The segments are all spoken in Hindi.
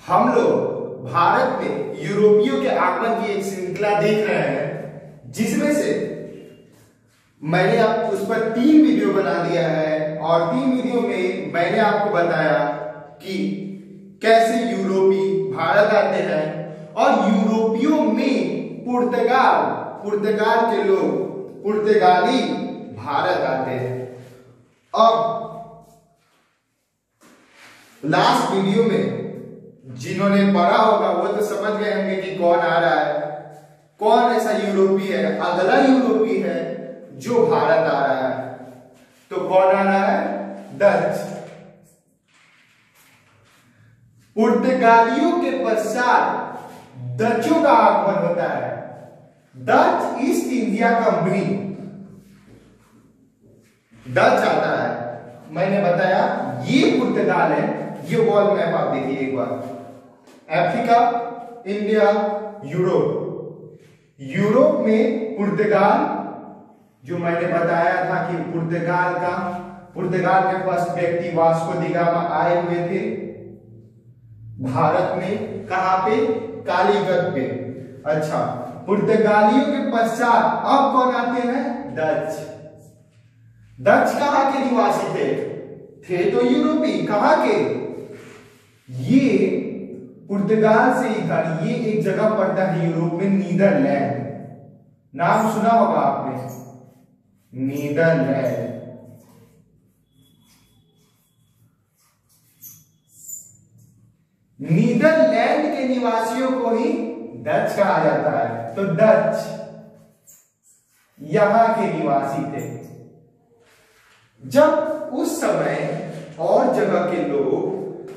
हम लोग भारत में यूरोपियों के आगमन की एक श्रृंखला देख रहे हैं, जिसमें से मैंने आप उस पर 3 वीडियो बना दिया है और 3 वीडियो में मैंने आपको बताया कि कैसे यूरोपी भारत आते हैं और यूरोपियों में पुर्तगाल के लोग पुर्तगाली भारत आते हैं। अब लास्ट वीडियो में जिन्होंने पढ़ा होगा वो तो समझ गए होंगे कि कौन आ रहा है, कौन ऐसा यूरोपी है, अगला यूरोपी है जो भारत आ रहा है। तो कौन आ रहा है? डच। पुर्तगालियों के पश्चात डचों का आगमन होता है। Dutch East India company, Dutch आता है। मैंने बताया ये पुर्तगाल है। ये वर्ल्ड मैप आप देखिए एक बार, अफ्रीका, इंडिया, यूरोप। यूरोप में पुर्तगाल, जो मैंने बताया था कि पुर्तगाल के फर्स्ट व्यक्ति वास्को डी गामा आए हुए थे भारत में। कहां पे? कालीकट पे। अच्छा, पुर्तगालियों के पश्चात अब कौन आते हैं? डच। डच कहां के निवासी थे तो यूरोपी। कहां के? ये पुर्तगाल से इधर, ये एक जगह पड़ता है यूरोप में, नीदरलैंड। नाम सुना होगा आपने, नीदरलैंड। नीदरलैंड के निवासियों को ही डच कहा जाता है। तो डच यहां के निवासी थे। जब उस समय और जगह के लोग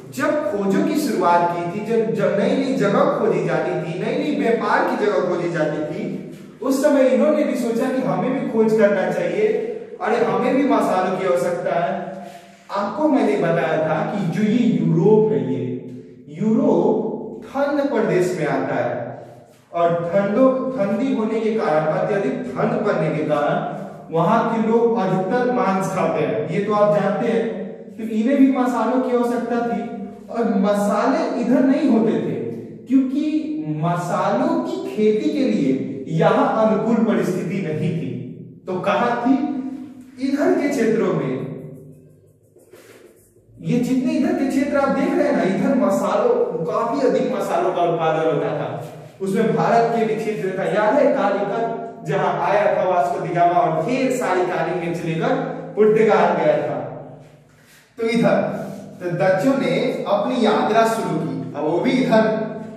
जब खोजों की शुरुआत की थी, जब नई नई जगह खोजी जाती थी, नई नई व्यापार की जगह खोजी जाती थी, उस समय इन्होंने भी सोचा कि हमें भी खोज करना चाहिए, अरे हमें भी मसालों की आवश्यकता है। आपको मैंने बताया था कि जो ये यूरोप है, ये यूरोप ठंड प्रदेश में आता है और ठंडी होने के कारण, अत्यधिक ठंड पड़ने के कारण वहां के लोग अधिकतर मांस खाते हैं। ये तो आप जानते हैं। तो इन्हें भी मसालों की आवश्यकता थी और मसाले इधर नहीं होते थे क्योंकि मसालों की खेती के लिए यहां अनुकूल परिस्थिति नहीं थी। तो कहां थी? इधर के क्षेत्रों में। ये जितने इधर के क्षेत्र आप देख रहे हैं ना, इधर मसालों, काफी अधिक मसालों का उत्पादन होता था। उसमें भारत के भी क्षेत्र था। याद है कालीकट जहां आया था वास्को डी गामा और ढेर सारी काली मिर्च लेकर पुर्तगाल गया था। तो इधर तो डचों ने अपनी यात्रा शुरू की। अब वो भी इधर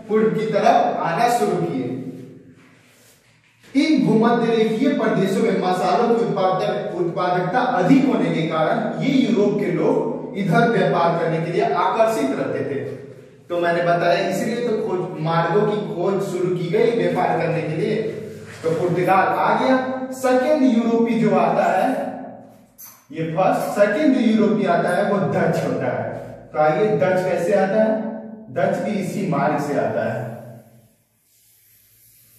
पूर्व की तरफ आना शुरू किए। इन भूमध्य रेखीय प्रदेशों में मसालों की उत्पादकता अधिक होने के कारण ये यूरोप के लोग इधर व्यापार करने के लिए आकर्षित रहते थे। तो मैंने बताया इसलिए तो मार्गों की खोज शुरू की गई व्यापार करने के लिए। तो पुर्तगाल आ गया। सेकेंड यूरोपी जो आता है, ये फर्स्ट, सेकेंड जो यूरोपी आता है वो डच होता है। तो आइए, डच कैसे आता है? डच भी इसी मार्ग से आता है,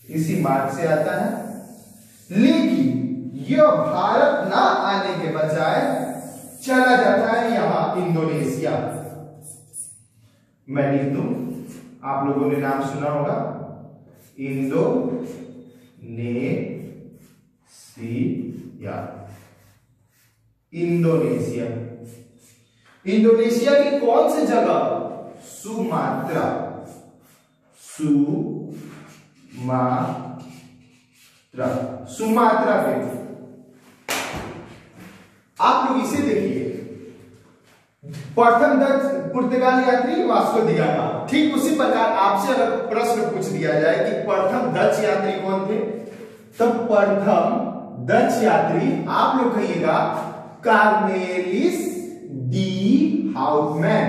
इसी मार्ग से आता है। लेकिन यह भारत ना आने के बजाय चला जाता है यहां इंडोनेशिया। मैं लिख दूं, आप लोगों ने नाम सुना होगा, इंडोनेशिया। इंडोनेशिया, इंडोनेशिया की कौन सी जगह? सुमात्रा, सुमात्रा पे। आप लोग इसे देखिए, प्रथम डच पुर्तगाल यात्री वास्को डी गामा। ठीक उसी प्रकार आपसे अगर प्रश्न पूछ दिया जाए कि प्रथम डच यात्री कौन थे, तो प्रथम डच यात्री आप लोग कहिएगा कार्नेलिस डी हाउटमैन।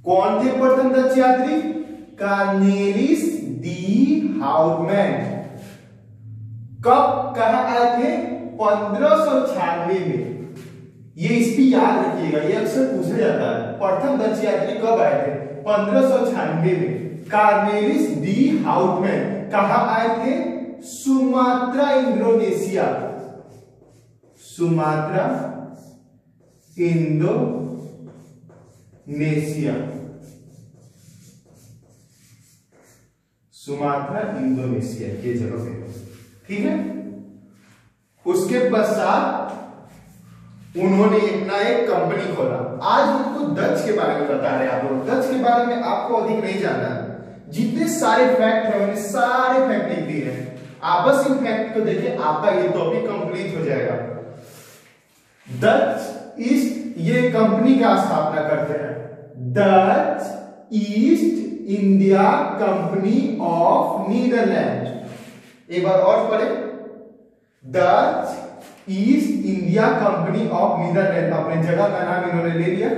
कौन थे प्रथम डच यात्री? कार्नेलिस डी हाउटमैन। कब, कहां आए थे? 1596 में। ये इस भी याद रखिएगा, ये अक्सर पूछा जाता है, प्रथम डच यात्री कब आए थे? 1596 में। कार्नेलिस डी हाउटमैन कहां आए थे? Sumatra, Indonesia. Sumatra, Indonesia. Sumatra Indonesia, ये जगह पे, ठीक है। उसके पश्चात उन्होंने अपना एक कंपनी खोला। आज उनको डच के बारे में बता रहे हैं आप लोग। डच के बारे में आपको अधिक नहीं जानना, जितने सारे फैक्ट है उन्हें सारे फैक्ट लिख दिए हैं। आप बस इन फैक्ट को देखिए, आपका ये टॉपिक कंप्लीट हो जाएगा। डच ईस्ट ये कंपनी का स्थापना करते हैं, Dutch East India Company of Netherland. एक बार और पढ़े, Dutch East India Company of Netherland. अपने जगह का नाम इन्होंने ले लिया।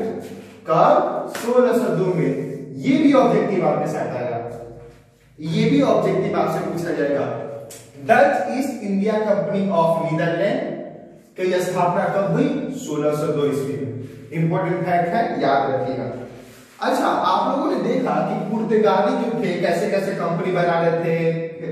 कब? 1602 में। ये भी ऑब्जेक्टिव आपके साथ आएगा, ये भी ऑब्जेक्टिव आपसे पूछा जाएगा। Dutch East India Company of Netherland की स्थापना कब हुई? 1602 ईस्वी में। इंपॉर्टेंट फैक्ट है, याद रखिएगा। अच्छा, आप लोगों ने देखा कि पुर्तगाली जो थे कैसे कैसे कंपनी बना रहे थे,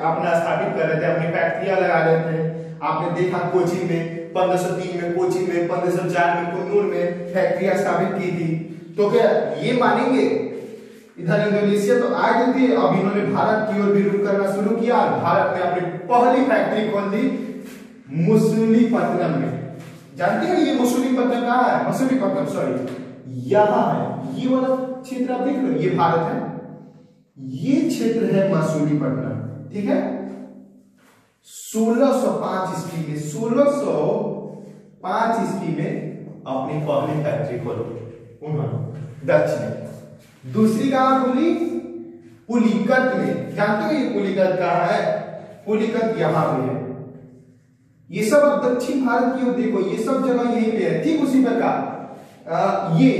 अपना स्थापित कर रहे थे, अपनी फैक्ट्रियां लगा रहे थे। आपने देखा कोचीन में 1503 में, कोचीन में 1504 में, कुन्नूर में फैक्ट्रियां स्थापित की थी। तो क्या ये मानेंगे इधर इंडोनेशिया तो आ गई थी, अब इन्होंने भारत की ओर भी रुख करना शुरू किया। भारत ने अपनी पहली फैक्ट्री खोल दी मसूलीपट्टनम में। जानते हैं ये मसूलीपट्टनम कहाँ है? मसूलीपट्टनम सॉरी यहां है, ये वाला क्षेत्र आप देख रहे हो, ये भारत है, ये क्षेत्र है मसूलीपट्टनम, ठीक है। 1605 ईस्वी में, 1605 ईस्वी में अपनी पहली फैक्ट्री खोली उन्होंने, डच ने। दूसरी कहां खुली? पुलिकत में। जानते हो ये पुलिकत कहां है? पुलिकत यहां पे है। ये सब अब दक्षिण भारत की ओर देखो, ये सब जगह यहीं पे है। ठीक उसी प्रकार ये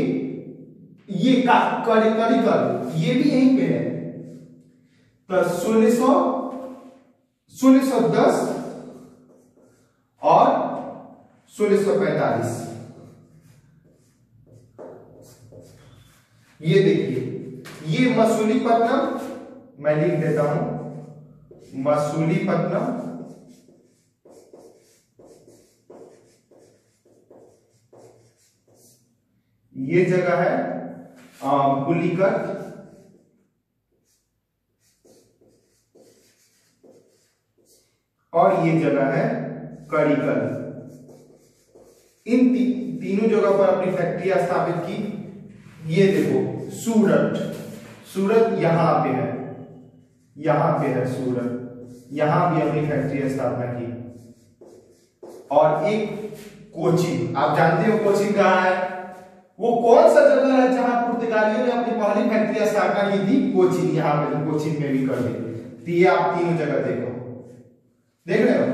करिकल ये भी यहीं पे है। तो 1610 और 1645 ये देखिए, ये मसूलीपट्टनम, मैं लिख देता हूं मसूलीपट्टनम, ये जगह है पुलिकत, और ये जगह है करिकल। इन तीनों जगह पर अपनी फैक्ट्रियां स्थापित की। ये देखो सूरत यहां पे है, यहां पे है सूरत, यहां भी अपनी फैक्ट्री स्थापना की। और एक कोचीन, आप जानते हो कोचीन कहां है? वो कौन सा जगह है जहां पुर्तगालियों ने अपनी पहली फैक्ट्री स्थापना की थी? कोचीन, यहां पे तो कोचीन में भी कर दी। तो ये आप तीनों जगह देखो, देख रहे हो?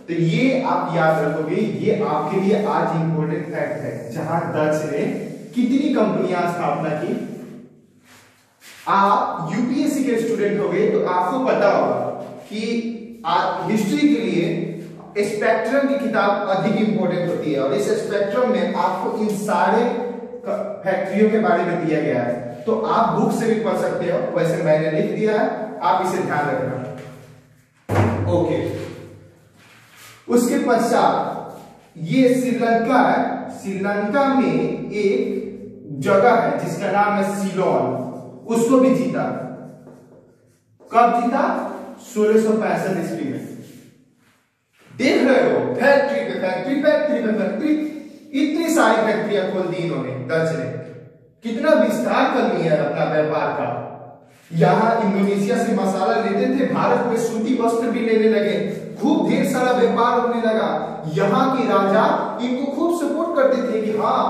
तो ये आप याद रखोगे, ये आपके लिए आज इंपॉर्टेंट फैक्ट है, जहां डच ने कितनी कंपनियां स्थापना की। आप यूपीएससी के स्टूडेंट हो गए तो आपको पता होगा कि हिस्ट्री के लिए स्पेक्ट्रम की किताब अधिक इंपॉर्टेंट होती है, और इस स्पेक्ट्रम में आपको इन सारे फैक्ट्रियों के बारे में दिया गया है। तो आप बुक से भी पढ़ सकते हो, वैसे मैंने लिख दिया है, आप इसे ध्यान रखना। ओके, उसके पश्चात ये श्रीलंका है। श्रीलंका में एक जगह है जिसका नाम है सिलोन, उसको भी जीता। कब जीता? 1665 ईस्वी में। देख रहे हो, फैक्ट्री पे फैक्ट्री, फैक्ट्री पे फैक्ट्री, इतनी सारी फैक्ट्रियां खोल दी इन्होंने, डच ने। कितना विस्तार कर लिया है अपना व्यापार का। यहां इंडोनेशिया से मसाला लेते थे, भारत में सूती वस्त्र भी लेने लगे, खूब ढेर सारा व्यापार होने लगा। यहाँ के राजा इनको खूब सपोर्ट करते थे कि हाँ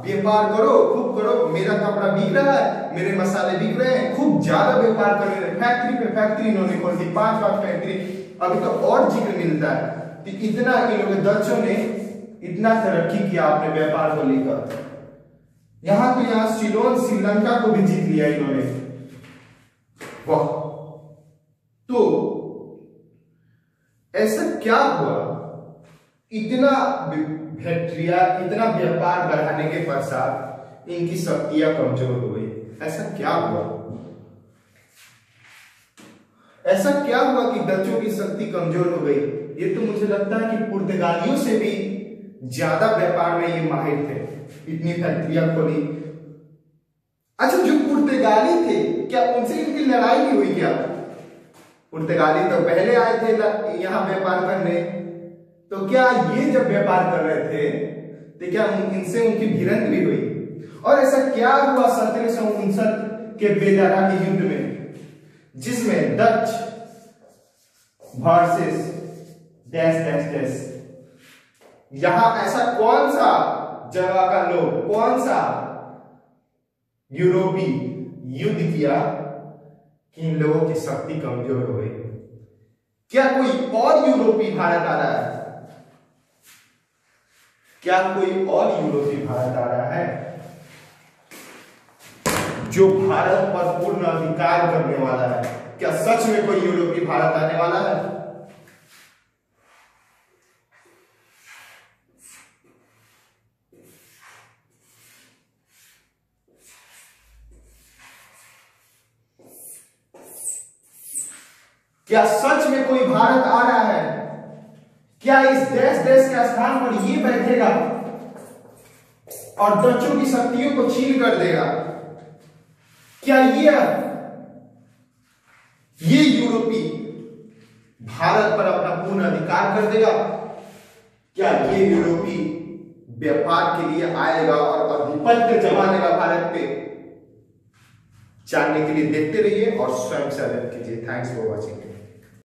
व्यापार करो, खूब करो, मेरा कपड़ा बिक रहा है, मेरे मसाले बिक रहे हैं, खूब ज्यादा व्यापार कर रहे हैं। फैक्ट्री पे फैक्ट्री इन्होंने खोल दी, 5 फैक्ट्री। अभी तो और जिक्र मिलता है कि इतना इन लोगों डचों ने इतना तरक्की किया अपने व्यापार को लेकर। यहां तो यहां सिलोन श्रीलंका को भी जीत लिया इन्होंने। वाह! तो ऐसा क्या हुआ, इतना फैक्ट्रियां, इतना व्यापार बढ़ाने के पश्चात इनकी शक्तियां कमजोर हो गई? ऐसा क्या हुआ? ऐसा क्या हुआ कि डचों की शक्ति कमजोर हो गई? ये तो मुझे लगता है कि पुर्तगालियों से भी ज्यादा व्यापार में ये माहिर थे, इतनी फैक्ट्रियां खोली। अच्छा, जो पुर्तगाली थे, क्या उनसे इनकी लड़ाई नहीं हुई क्या? पुर्तगाली तो पहले आए थे यहाँ व्यापार करने। तो क्या ये जब व्यापार कर रहे थे तो क्या इनसे उनकी भिड़ंत भी हुई? और ऐसा क्या हुआ 1759 के बेदारा के युद्ध में, जिसमें Dutch versus dash dash dash, यहां ऐसा कौन सा जगह का लोग, कौन सा यूरोपी युद्ध किया कि इन लोगों की शक्ति कमजोर हो गई? क्या कोई और यूरोपी भारत आ रहा है? क्या कोई और यूरोपी भारत आ रहा है जो भारत पर पूर्ण अधिकार करने वाला है? क्या सच में कोई यूरोपी भारत आने वाला है? क्या सच में कोई भारत आ रहा है? क्या इस देश के स्थान पर ये बैठेगा और डचों की शक्तियों को छीन कर देगा? क्या ये यूरोपी भारत पर अपना पूर्ण अधिकार कर देगा? क्या ये यूरोपी व्यापार के लिए आएगा और आधिपत्य जमा लेगा भारत पे? जानने के लिए देखते रहिए और स्वयं से अध्ययन कीजिए। Thanks for watching.